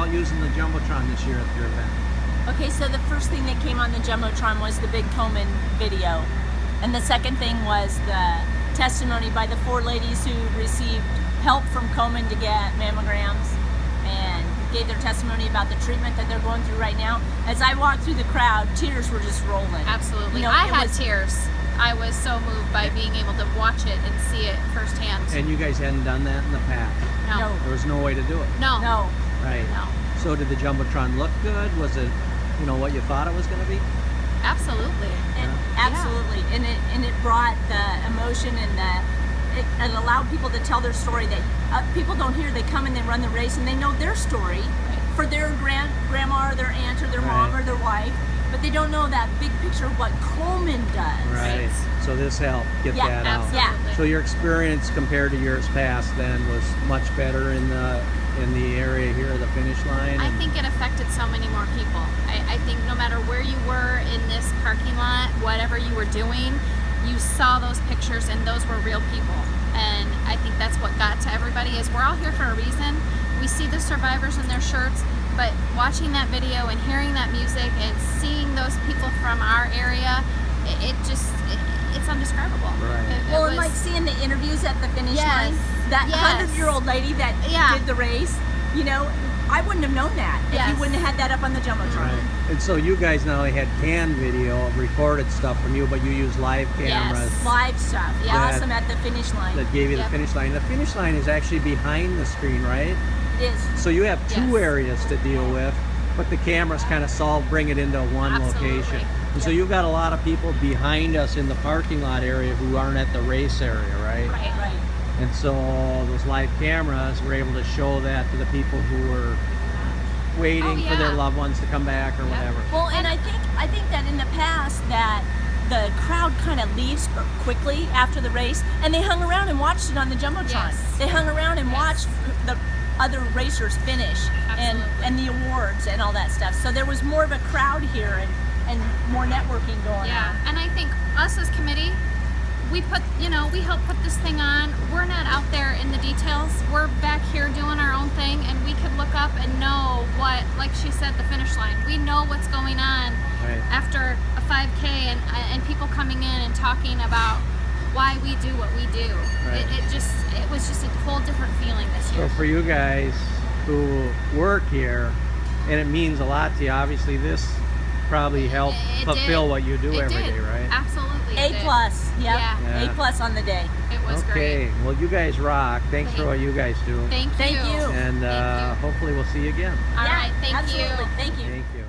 about using the Jumbotron this year at your event? Okay, so the first thing that came on the Jumbotron was the big Komen video. And the second thing was the testimony by the 4 ladies who received help from Komen to get mammograms and gave their testimony about the treatment that they're going through right now. As I walked through the crowd, tears were just rolling. Absolutely. You know, I had tears. I was so moved by being able to watch it and see it firsthand. And you guys hadn't done that in the past? No. There was no way to do it? No. No. Right. No. So did the Jumbotron look good? Was it, you know, what you thought it was going to be? Absolutely. Absolutely. And it brought the emotion and it allowed people to tell their story that people don't hear. They come and they run the race and they know their story for their grandma or their aunt or their mom or their wife, but they don't know that big picture of what Komen does. Right. So this helped get that out. Absolutely. Yeah. So your experience compared to years past then was much better in the area here, the finish line? I think it affected so many more people. I think no matter where you were in this parking lot, whatever you were doing, you saw those pictures and those were real people. And I think that's what got to everybody is we're all here for a reason. We see the survivors in their shirts, but watching that video and hearing that music and seeing those people from our area, it's undescribable. Right. Well, and like seeing the interviews at the finish line, that 100-year-old lady that did the race, you know, I wouldn't have known that if you wouldn't have had that up on the Jumbotron. Right. And so you guys not only had canned video, recorded stuff from you, but you used live cameras. Yes, live stuff. Yeah, awesome at the finish line. That gave you the finish line. The finish line is actually behind the screen, right? It is. So you have 2 areas to deal with, but the cameras kind of bring it into one location. And so you've got a lot of people behind us in the parking lot area who aren't at the race area, right? Right, right. And so those live cameras were able to show that to the people who were waiting for their loved ones to come back or whatever. Well, and I think that in the past that the crowd kind of leaves quickly after the race, and they hung around and watched it on the Jumbotron. Yes. They hung around and watched the other racers finish and the awards and all that stuff. So there was more of a crowd here and more networking going on. And I think us as committee, we help put this thing on. We're not out there in the details. We're back here doing our own thing, and we could look up and know what, like she said, the finish line. We know what's going on after a 5K and people coming in and talking about why we do what we do. Right. It was just a whole different feeling this year. So for you guys who work here, and it means a lot to you, obviously this probably helped fulfill what you do every day, right? Absolutely. A+, Yeah. A+ on the day. It was great. Okay, well you guys rock. Thanks for what you guys do. Thank you. And hopefully we'll see you again. All right, thank you. Absolutely. Thank you. Thank you.